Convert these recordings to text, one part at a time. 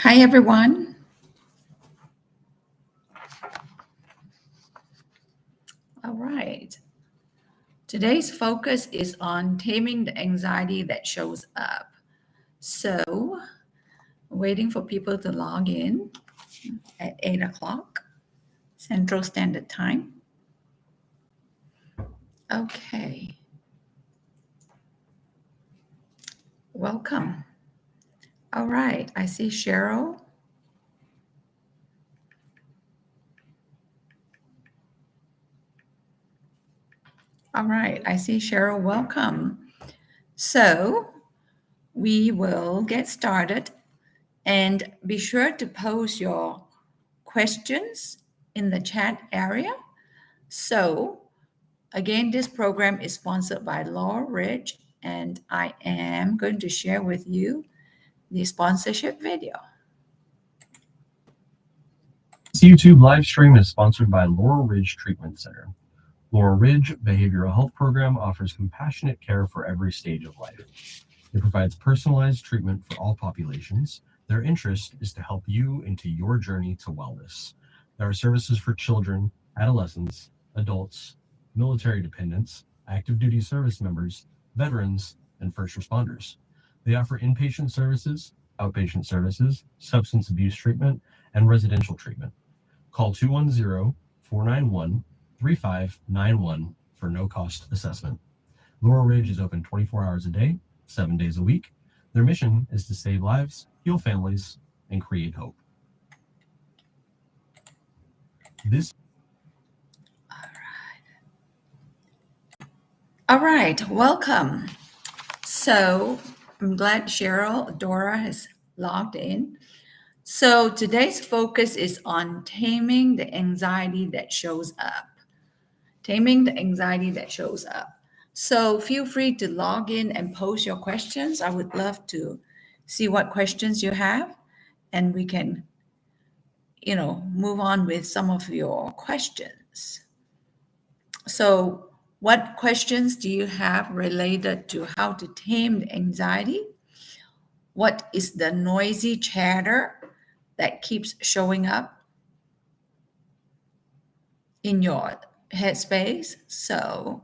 Hi, everyone. All right. Today's focus is on taming the anxiety that shows up. So, waiting for people to log in at 8 o'clock Central Standard Time. Okay. Welcome. All right. I see Cheryl. All right. I see Cheryl. Welcome. So, we will get started and be sure to post your questions in the chat area. So, again, this program is sponsored by Laurel Ridge, and I am going to share with you the sponsorship video. This YouTube live stream is sponsored by Laurel Ridge Treatment Center. Laurel Ridge Behavioral Health Program offers compassionate care for every stage of life. It provides personalized treatment for all populations. Their interest is to help you into your journey to wellness. There are services for children, adolescents, adults, military dependents, active duty service members, veterans, and first responders. They offer inpatient services, outpatient services, substance abuse treatment, and residential treatment. Call 210-491-3591 for no-cost assessment. Laurel Ridge is open 24 hours a day, 7 days a week. Their mission is to save lives, heal families, and create hope. All right, welcome. So I'm glad Dora has logged in. So today's focus is on taming the anxiety that shows up. Taming the anxiety that shows up. So feel free to log in and post your questions. I would love to see what questions you have, and we can, move on with some of your questions. So, what questions do you have related to how to tame the anxiety? What is the noisy chatter that keeps showing up in your headspace? So,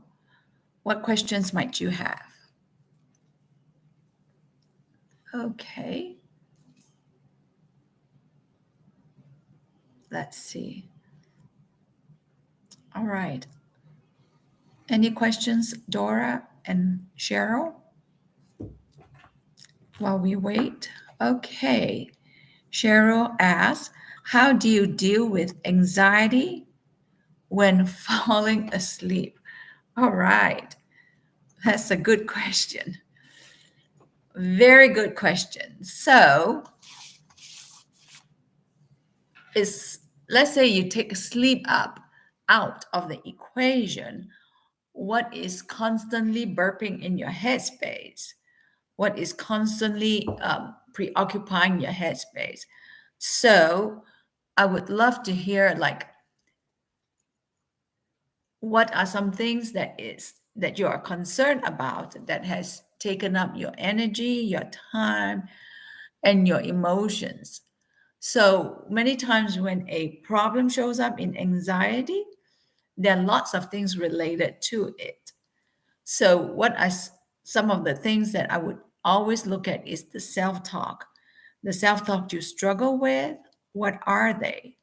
what questions might you have? Okay. Let's see. All right. Any questions, Dora and Cheryl? While we wait. Okay. Cheryl asks, how do you deal with anxiety when falling asleep? All right. That's a good question. Very good question. So, let's say you take sleep out of the equation. What is constantly burping in your headspace? What is constantly preoccupying your headspace? So, I would love to hear what are some things that you are concerned about that has taken up your energy, your time, and your emotions. So many times when a problem shows up in anxiety, there are lots of things related to it. So what are some of the things that I would always look at is the self-talk. The self-talk you struggle with, what are they?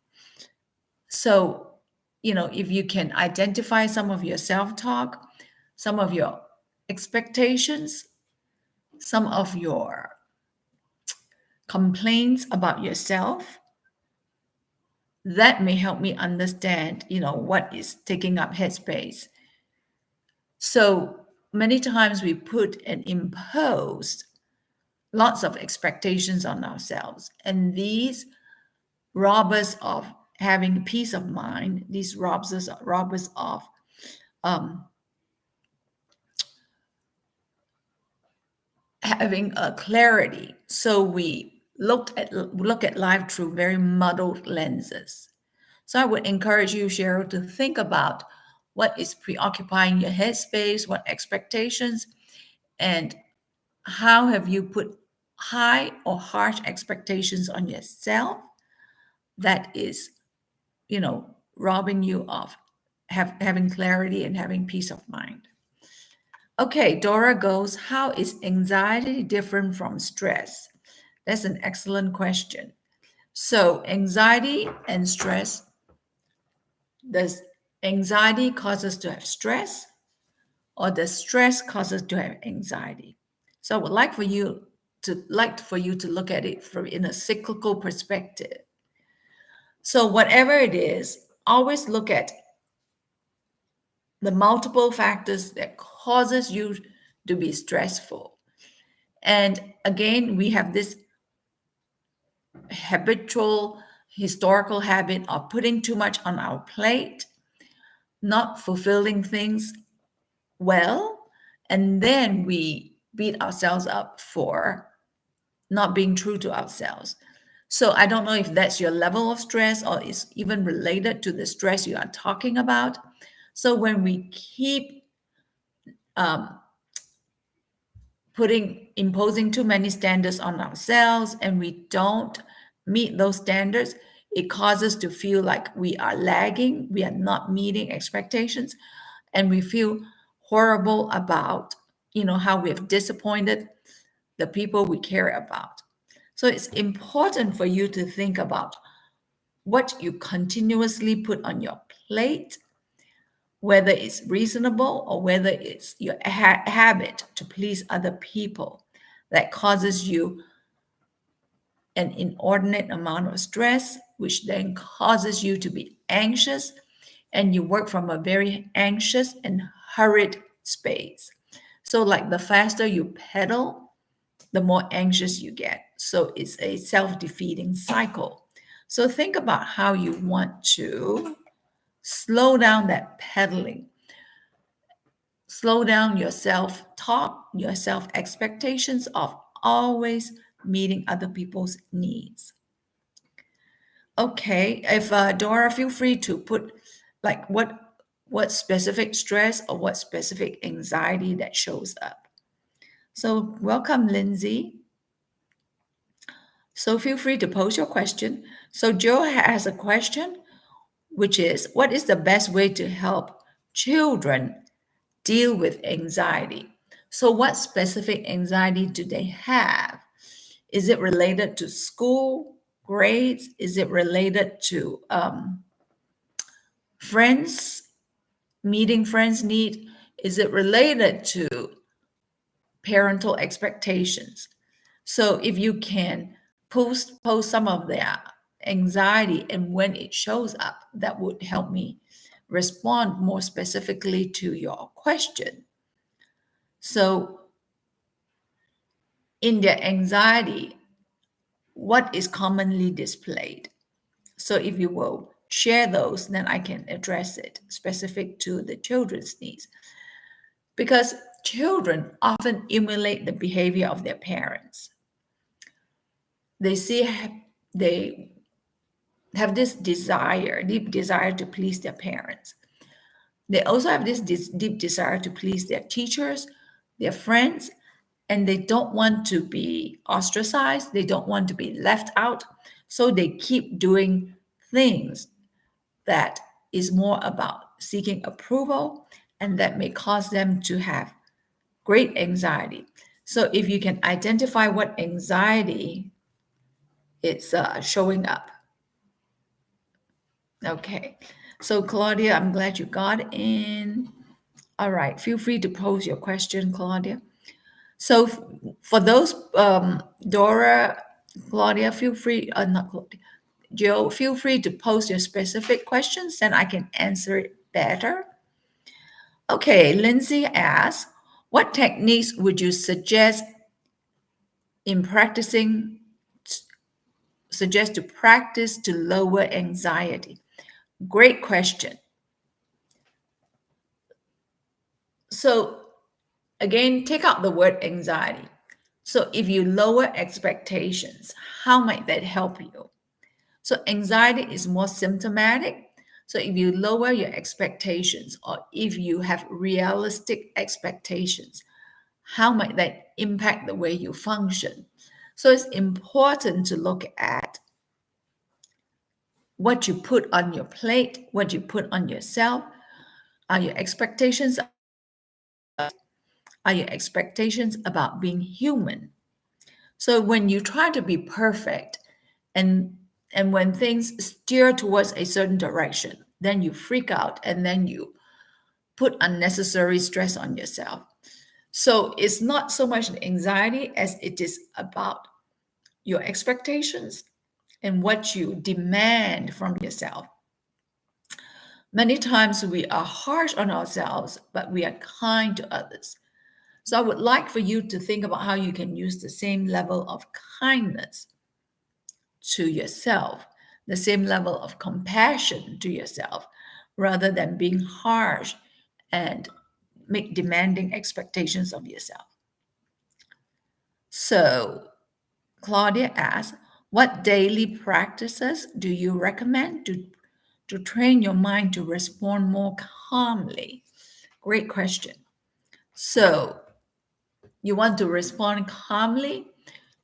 So, if you can identify some of your self-talk, some of your expectations, some of your complaints about yourself, that may help me understand, what is taking up headspace. So many times we put and impose lots of expectations on ourselves, and these rob us of having peace of mind. These rob us of having a clarity. So we look at life through very muddled lenses. So I would encourage you, Cheryl, to think about what is preoccupying your headspace, what expectations, and how have you put high or harsh expectations on yourself that is, robbing you of having clarity and having peace of mind. Okay, Dora goes, how is anxiety different from stress? That's an excellent question. So, anxiety and stress, does anxiety cause us to have stress, or does stress cause us to have anxiety? So, I would like for you to look at it from in a cyclical perspective. So, whatever it is, always look at the multiple factors that causes you to be stressful. And again, we have this habitual historical habit of putting too much on our plate, not fulfilling things well, and then we beat ourselves up for not being true to ourselves. So I don't know if that's your level of stress or is even related to the stress you are talking about. So when we keep um, imposing too many standards on ourselves and we don't meet those standards, it causes to feel like we are lagging, we are not meeting expectations, and we feel horrible about how we have disappointed the people we care about. So it's important for you to think about what you continuously put on your plate, whether it's reasonable or whether it's your habit to please other people that causes you an inordinate amount of stress, which then causes you to be anxious, and you work from a very anxious and hurried space. So, like the faster you pedal, the more anxious you get. So, it's a self defeating cycle. So, think about how you want to slow down that pedaling, slow down your self talk, your self expectations of always meeting other people's needs. Okay, if Dora, feel free to put like what specific stress or what specific anxiety that shows up. So welcome, Lindsay. So feel free to pose your question. So Joe has a question, which is, what is the best way to help children deal with anxiety? So what specific anxiety do they have? Is it related to school, grades? Is it related to friends, meeting friends' need? Is it related to parental expectations? So if you can post some of their anxiety and when it shows up, that would help me respond more specifically to your question. So in their anxiety, what is commonly displayed? So if you will share those, then I can address it specific to the children's needs. Because children often emulate the behavior of their parents. They see they have this desire, deep desire to please their parents. They also have this deep desire to please their teachers, their friends, and they don't want to be ostracized. They don't want to be left out. So they keep doing things that is more about seeking approval and that may cause them to have great anxiety. So if you can identify what anxiety it's showing up. Okay. So Claudia, I'm glad you got in. All right. Feel free to pose your question, Claudia. So for those, Dora, Claudia, feel free, not Claudia, Joe, feel free to post your specific questions, then I can answer it better. Okay, Lindsay asks, what techniques would you in practicing, suggest to practice to lower anxiety? Great question. So again, take out the word anxiety. So if you lower expectations, how might that help you? So anxiety is more symptomatic. So if you lower your expectations or if you have realistic expectations, how might that impact the way you function? So it's important to look at what you put on your plate, what you put on yourself. Are your expectations are your expectations about being human? So when you try to be perfect and when things steer towards a certain direction, then you freak out and then you put unnecessary stress on yourself. So it's not so much anxiety as it is about your expectations and what you demand from yourself. Many times we are harsh on ourselves, but we are kind to others. So I would like for you to think about how you can use the same level of kindness to yourself, the same level of compassion to yourself, rather than being harsh and make demanding expectations of yourself. So Claudia asks, what daily practices do you recommend to train your mind to respond more calmly? Great question. So you want to respond calmly,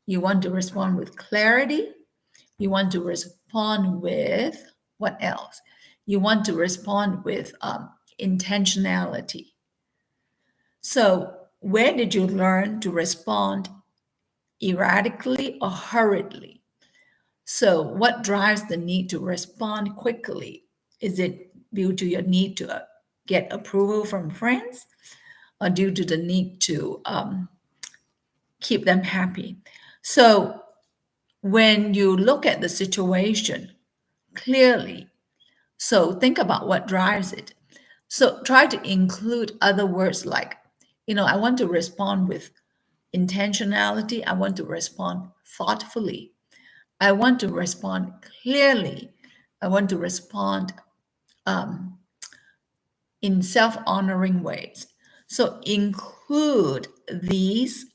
you want to respond with clarity, you want to respond with what else? You want to respond with intentionality. So, where did you learn to respond erratically or hurriedly? So, what drives the need to respond quickly? Is it due to your need to get approval from friends or due to the need to keep them happy? So, when you look at the situation clearly, so think about what drives it. So, try to include other words like, I want to respond with intentionality, I want to respond thoughtfully. I want to respond clearly. I want to respond um, in self honoring ways. So include these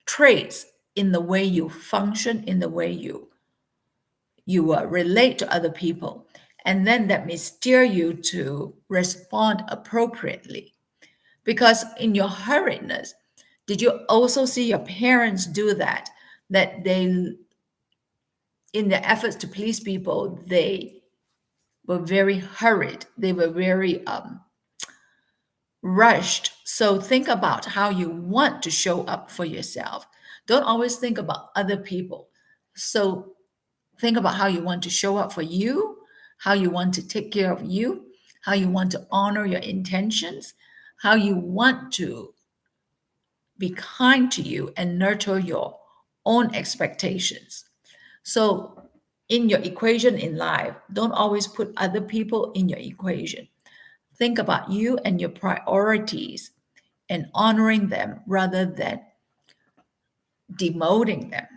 traits in the way you function, in the way you relate to other people. And then that may steer you to respond appropriately. Because in your hurriedness, did you also see your parents do that? That they, in their efforts to please people, they were very hurried. They were very rushed. So think about how you want to show up for yourself. Don't always think about other people. So think about how you want to show up for you, how you want to take care of you, how you want to honor your intentions, how you want to be kind to you and nurture your own expectations. So, in your equation in life, don't always put other people in your equation. Think about you and your priorities and honoring them rather than demoting them.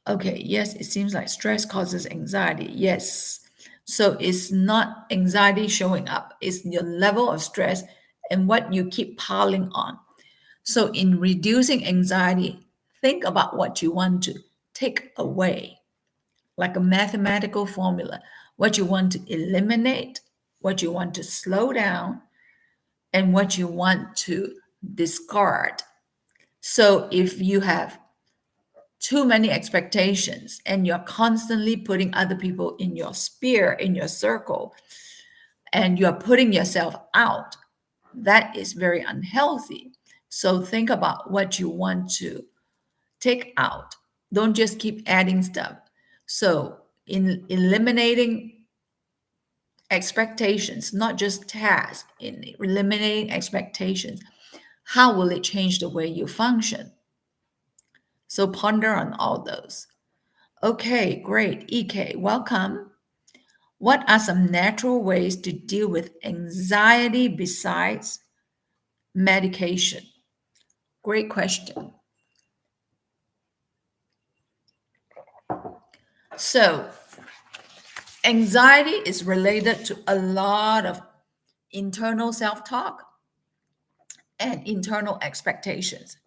Okay, yes, it seems like stress causes anxiety. Yes. So it's not anxiety showing up, it's your level of stress and what you keep piling on. So, in reducing anxiety, think about what you want to take away, like a mathematical formula, what you want to eliminate, what you want to slow down, and what you want to discard. So, if you have too many expectations and you're constantly putting other people in your sphere, in your circle, and you're putting yourself out, that is very unhealthy. So, think about what you want to take out. Don't just keep adding stuff. So, in eliminating expectations, not just tasks, in eliminating expectations, how will it change the way you function? So, ponder on all those. Okay, great. EK, welcome. What are some natural ways to deal with anxiety besides medication? Great question. So, anxiety is related to a lot of internal self talk and internal expectations.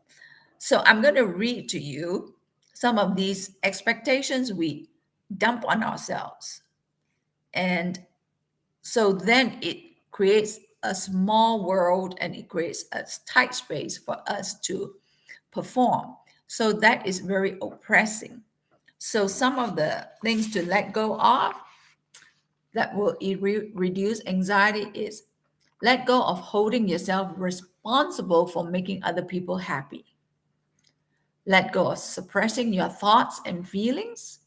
So I'm going to read to you some of these expectations we dump on ourselves. And so then it creates a small world and it creates a tight space for us to perform. So that is very oppressing. So some of the things to let go of that will reduce anxiety is let go of holding yourself responsible for making other people happy. Let go of suppressing your thoughts and feelings.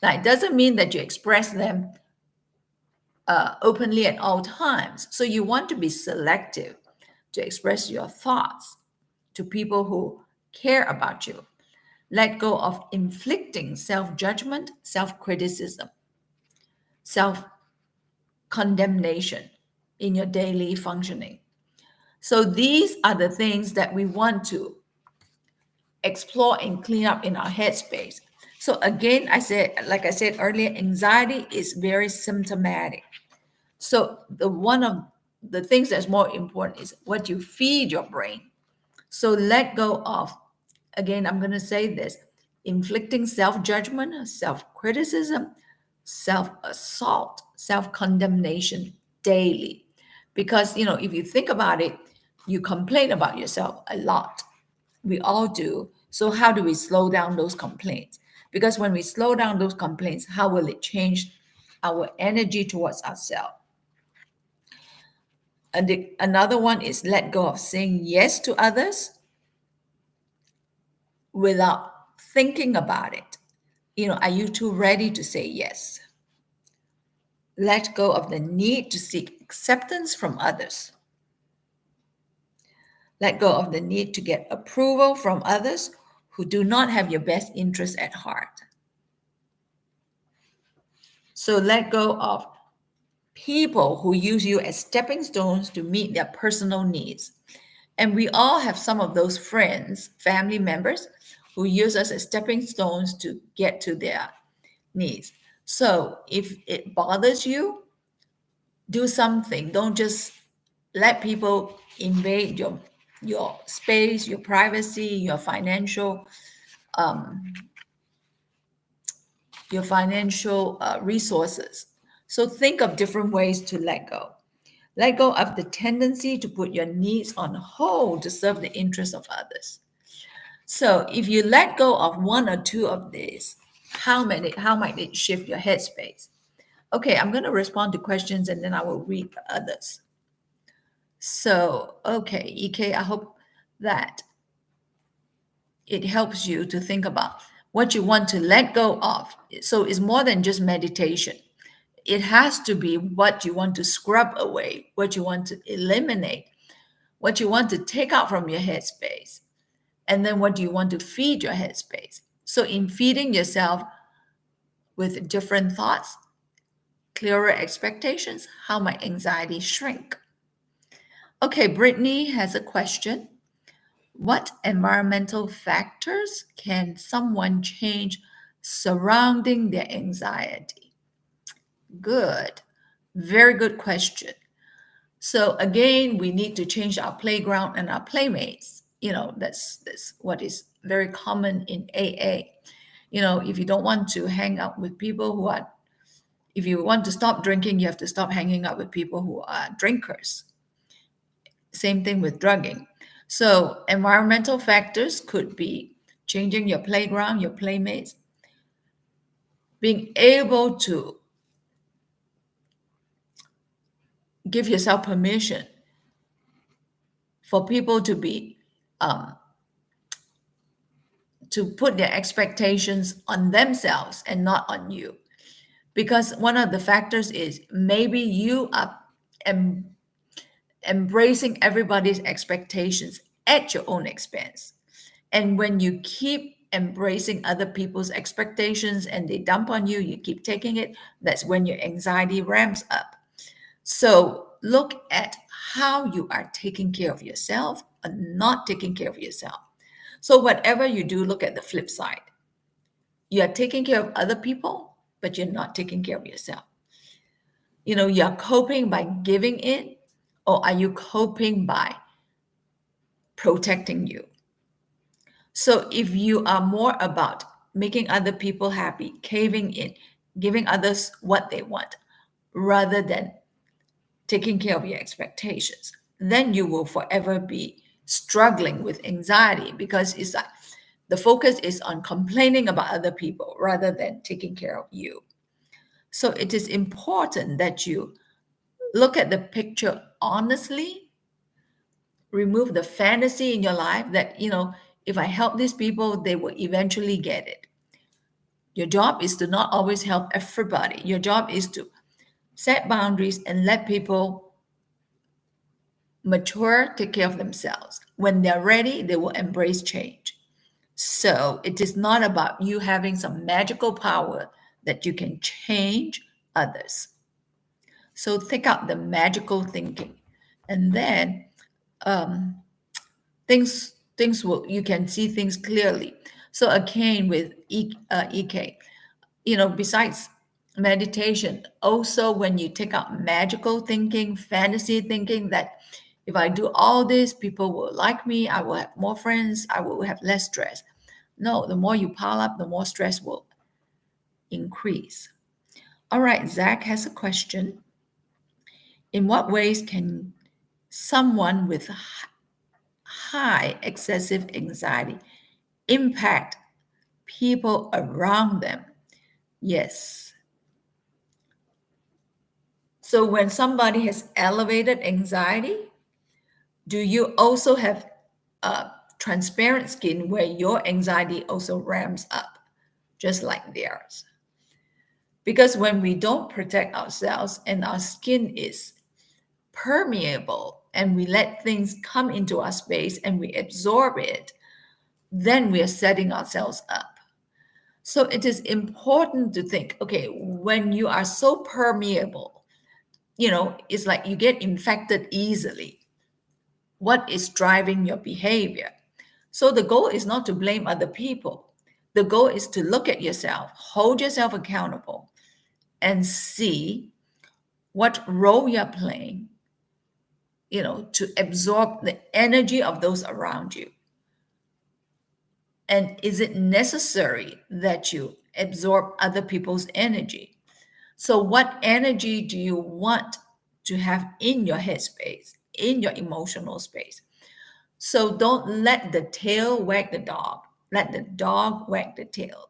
Now, it doesn't mean that you express them openly at all times. So you want to be selective to express your thoughts to people who care about you. Let go of inflicting self judgment, self criticism, self condemnation in your daily functioning. So these are the things that we want to explore and clean up in our headspace. So again, like I said earlier, anxiety is very symptomatic. So the one of the things that's more important is what you feed your brain. So let go of, again, I'm going to say this, inflicting self-judgment, self-criticism, self-assault, self-condemnation daily. Because, if you think about it, you complain about yourself a lot. We all do. So how do we slow down those complaints? Because when we slow down those complaints, how will it change our energy towards ourselves? And another one is let go of saying yes to others without thinking about it. Are you too ready to say yes? Let go of the need to seek acceptance from others. Let go of the need to get approval from others who do not have your best interest at heart. So let go of people who use you as stepping stones to meet their personal needs. And we all have some of those friends, family members, who use us as stepping stones to get to their needs. So if it bothers you, do something. Don't just let people invade your space, your privacy, um, your financial resources. So think of different ways to let go. Let go of the tendency to put your needs on hold to serve the interests of others. So if you let go of one or two of these, how might it shift your headspace? Okay, I'm going to respond to questions and then I will read the others. So, okay, EK, I hope that it helps you to think about what you want to let go of. So it's more than just meditation. It has to be what you want to scrub away, what you want to eliminate, what you want to take out from your headspace, and then what do you want to feed your headspace. So in feeding yourself with different thoughts, clearer expectations, how might anxiety shrink? Okay, Brittany has a question. What environmental factors can someone change surrounding their anxiety? Good. Very good question. So again, we need to change our playground and our playmates. That's what is very common in AA. If you don't want to hang out with people if you want to stop drinking, you have to stop hanging out with people who are drinkers. Same thing with drugging. So environmental factors could be changing your playground, your playmates, being able to give yourself permission for people um, to put their expectations on themselves and not on you. Because one of the factors is maybe you are em- embracing everybody's expectations at your own expense. And when you keep embracing other people's expectations and they dump on you, you keep taking it, that's when your anxiety ramps up. So look at how you are taking care of yourself and not taking care of yourself. So whatever you do, look at the flip side. You are taking care of other people, but you're not taking care of yourself. You're coping by giving in, or are you coping by protecting you? So if you are more about making other people happy, caving in, giving others what they want, rather than taking care of your expectations, then you will forever be struggling with anxiety because it's like the focus is on complaining about other people rather than taking care of you. So it is important that you look at the picture honestly, remove the fantasy in your life that, if I help these people, they will eventually get it. Your job is to not always help everybody. Your job is to set boundaries and let people mature, take care of themselves. When they're ready, they will embrace change. So it is not about you having some magical power that you can change others. So take out the magical thinking, and then um, things will you can see things clearly. So again, with EK, besides meditation, also when you take out magical thinking, fantasy thinking that if I do all this, people will like me, I will have more friends, I will have less stress. No, the more you pile up, the more stress will increase. All right, Zach has a question. In what ways can someone with high excessive anxiety impact people around them? Yes. So when somebody has elevated anxiety, do you also have transparent skin where your anxiety also ramps up, just like theirs? Because when we don't protect ourselves and our skin is permeable and we let things come into our space and we absorb it, then we are setting ourselves up. So it is important to think, okay, when you are so permeable, it's like you get infected easily. What is driving your behavior? So the goal is not to blame other people. The goal is to look at yourself, hold yourself accountable, and see what role you're playing, to absorb the energy of those around you. And is it necessary that you absorb other people's energy? So, what energy do you want to have in your headspace, in your emotional space? So, don't let the tail wag the dog. Let the dog wag the tail.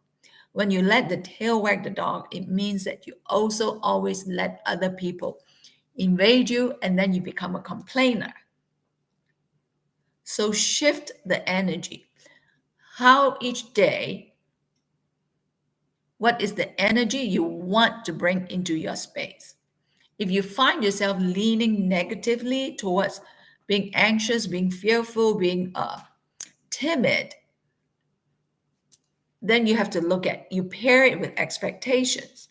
When you let the tail wag the dog, it means that you also always let other people invade you and then you become a complainer. So, shift the energy. How each day, what is the energy you want to bring into your space? If you find yourself leaning negatively towards being anxious, being fearful, being timid, then you have to you pair it with expectations.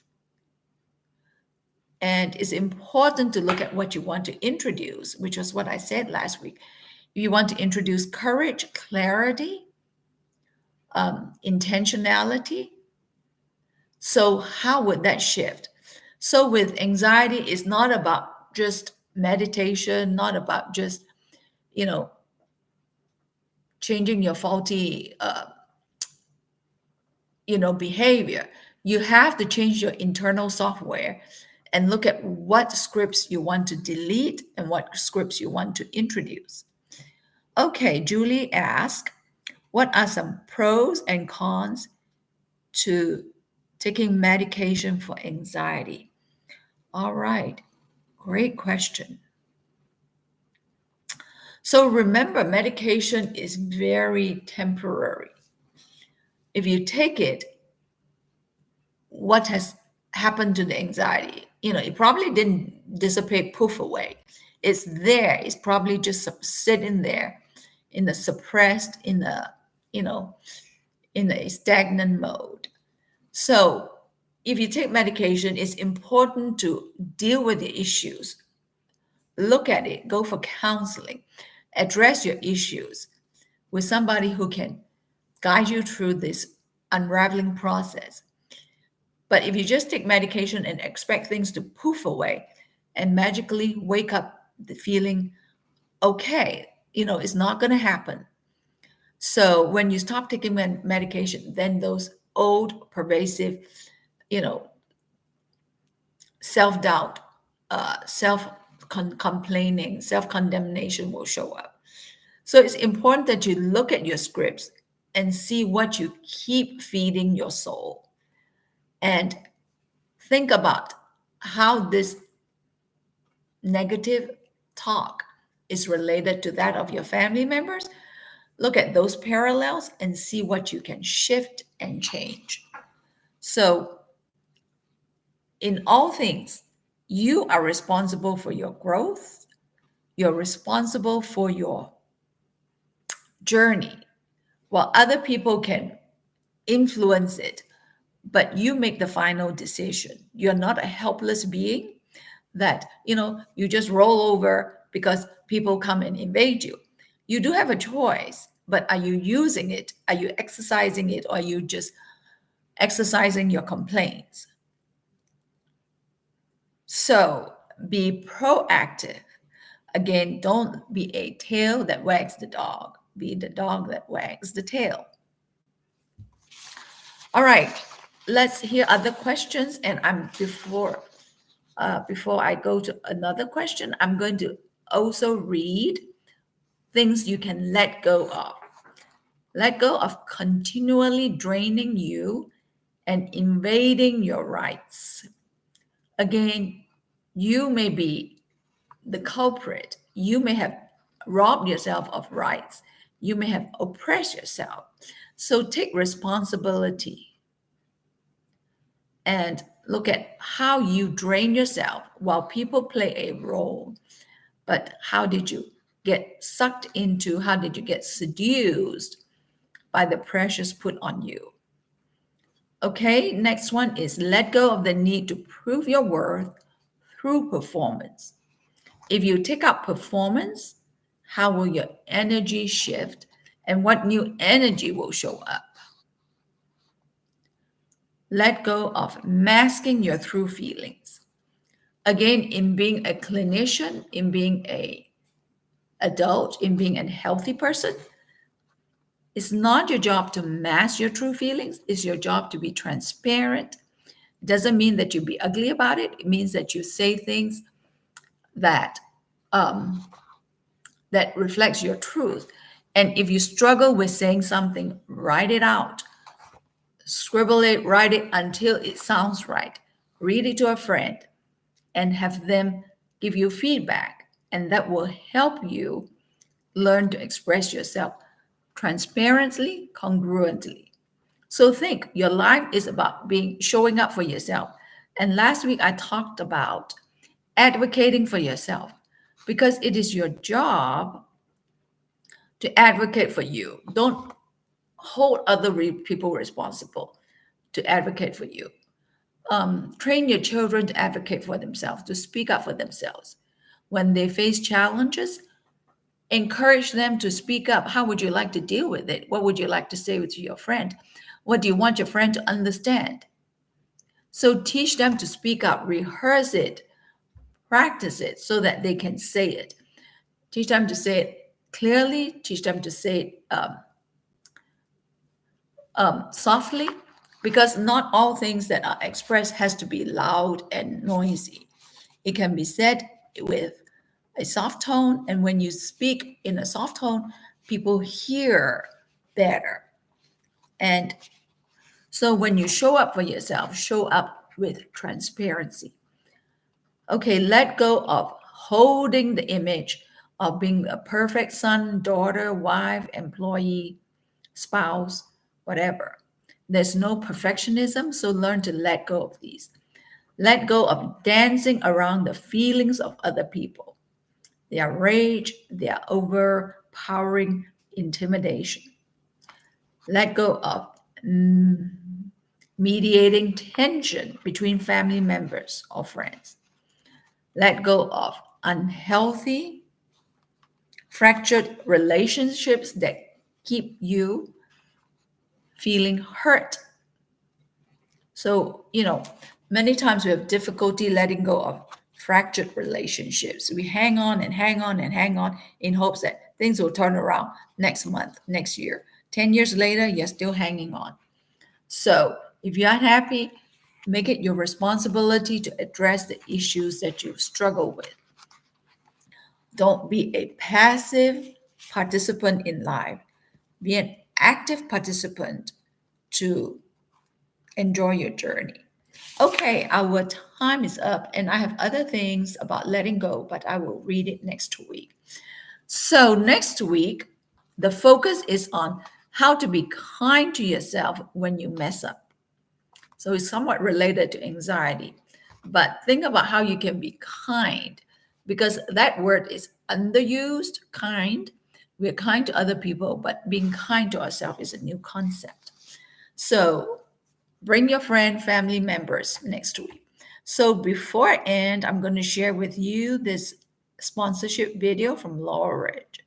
And it's important to look at what you want to introduce, which was what I said last week. You want to introduce courage, clarity, intentionality. So, how would that shift? So, with anxiety, it's not about just meditation, not about just, you know, changing your faulty, behavior. You have to change your internal software and look at what scripts you want to delete and what scripts you want to introduce. Okay, Julie asked, what are some pros and cons to taking medication for anxiety? All right, great question. So remember, medication is very temporary. If you take it, what has happened to the anxiety? It probably didn't dissipate, poof away. It's there. It's probably just sitting there in the suppressed, you know, in a stagnant mode. So if you take medication, it's important to deal with the issues, look at it, go for counseling, address your issues with somebody who can guide you through this unraveling process. But if you just take medication and expect things to poof away and magically wake up the feeling okay, it's not going to happen. So when you stop taking medication, then those old pervasive, you know, self-doubt, self-complaining, self-condemnation will show up. So it's important that you look at your scripts and see what you keep feeding your soul, and think about how this negative talk is related to that of your family members. Look at those parallels and see what you can shift and change. So, in all things, you are responsible for your growth, you're responsible for your journey, while other people can influence it, but you make the final decision. You're not a helpless being that, you just roll over because people come and invade you. You do have a choice, but are you using it? Are you exercising it? Or are you just exercising your complaints? So be proactive. Again, don't be a tail that wags the dog. Be the dog that wags the tail. All right, let's hear other questions. And before I go to another question, I'm going to also read things you can let go of. Let go of continually draining you and invading your rights. Again, you may be the culprit. You may have robbed yourself of rights. You may have oppressed yourself. So take responsibility and look at how you drain yourself while people play a role. But how did you get sucked into, how did you get seduced by the pressures put on you? Okay, next one is let go of the need to prove your worth through performance. If you take up performance, how will your energy shift and what new energy will show up? Let go of masking your true feelings. Again, in being a clinician, in being a adult, in being a healthy person, it's not your job to mask your true feelings. It's your job to be transparent. It doesn't mean that you be ugly about it. It means that you say things that um, that reflects your truth. And if you struggle with saying something, write it out. Scribble it, write it until it sounds right. Read it to a friend and have them give you feedback. And that will help you learn to express yourself transparently, congruently. So think your life is about showing up for yourself. And last week I talked about advocating for yourself because it is your job to advocate for you. Don't hold other people responsible to advocate for you. Train your children to advocate for themselves, to speak up for themselves. When they face challenges, encourage them to speak up. How would you like to deal with it? What would you like to say to your friend? What do you want your friend to understand? So teach them to speak up, rehearse it, practice it so that they can say it. Teach them to say it clearly, teach them to say it softly, because not all things that are expressed has to be loud and noisy. It can be said with a soft tone, and when you speak in a soft tone, people hear better. And so when you show up for yourself, show up with transparency. Okay, let go of holding the image of being a perfect son, daughter, wife, employee, spouse, whatever. There's no perfectionism, so learn to let go of these. Let go of dancing around the feelings of other people, their rage, their overpowering intimidation. Let go of mediating tension between family members or friends. Let go of unhealthy, fractured relationships that keep you feeling hurt. So, many times we have difficulty letting go of fractured relationships. We hang on and hang on and hang on in hopes that things will turn around next month, next year. 10 years later, you're still hanging on. So, if you're unhappy, make it your responsibility to address the issues that you struggle with. Don't be a passive participant in life. Be an active participant to enjoy your journey. Okay, our time is up, and I have other things about letting go, but I will read it next week. So, next week, the focus is on how to be kind to yourself when you mess up. So, it's somewhat related to anxiety, but think about how you can be kind because that word is underused, kind. We're kind to other people, but being kind to ourselves is a new concept. So, bring your friend, family members next week. So before I end, I'm going to share with you this sponsorship video from Laurel Ridge.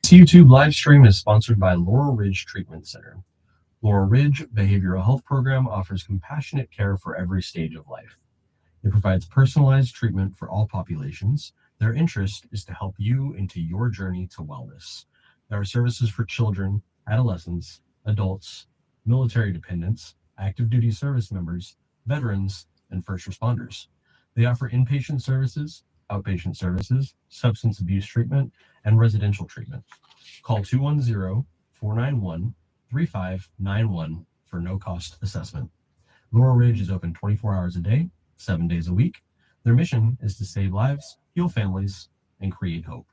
This YouTube live stream is sponsored by Laurel Ridge Treatment Center. Laurel Ridge Behavioral Health Program offers compassionate care for every stage of life. It provides personalized treatment for all populations. Their interest is to help you into your journey to wellness. There are services for children, adolescents, adults, military dependents, active duty service members, veterans, and first responders. They offer inpatient services, outpatient services, substance abuse treatment, and residential treatment. Call 210 491 3591 for no cost assessment. Laurel Ridge is open 24 hours a day, 7 days a week. Their mission is to save lives, heal families, and create hope.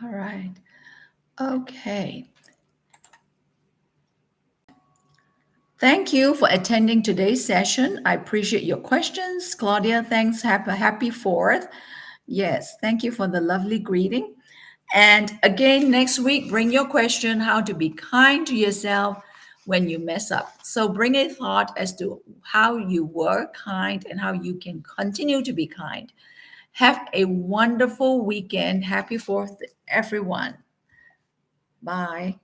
All right. Okay. Thank you for attending today's session. I appreciate your questions. Claudia, thanks. Have a happy 4th. Yes, thank you for the lovely greeting. And again, next week, bring your question how to be kind to yourself when you mess up. So bring a thought as to how you were kind and how you can continue to be kind. Have a wonderful weekend. Happy 4th, everyone. Bye.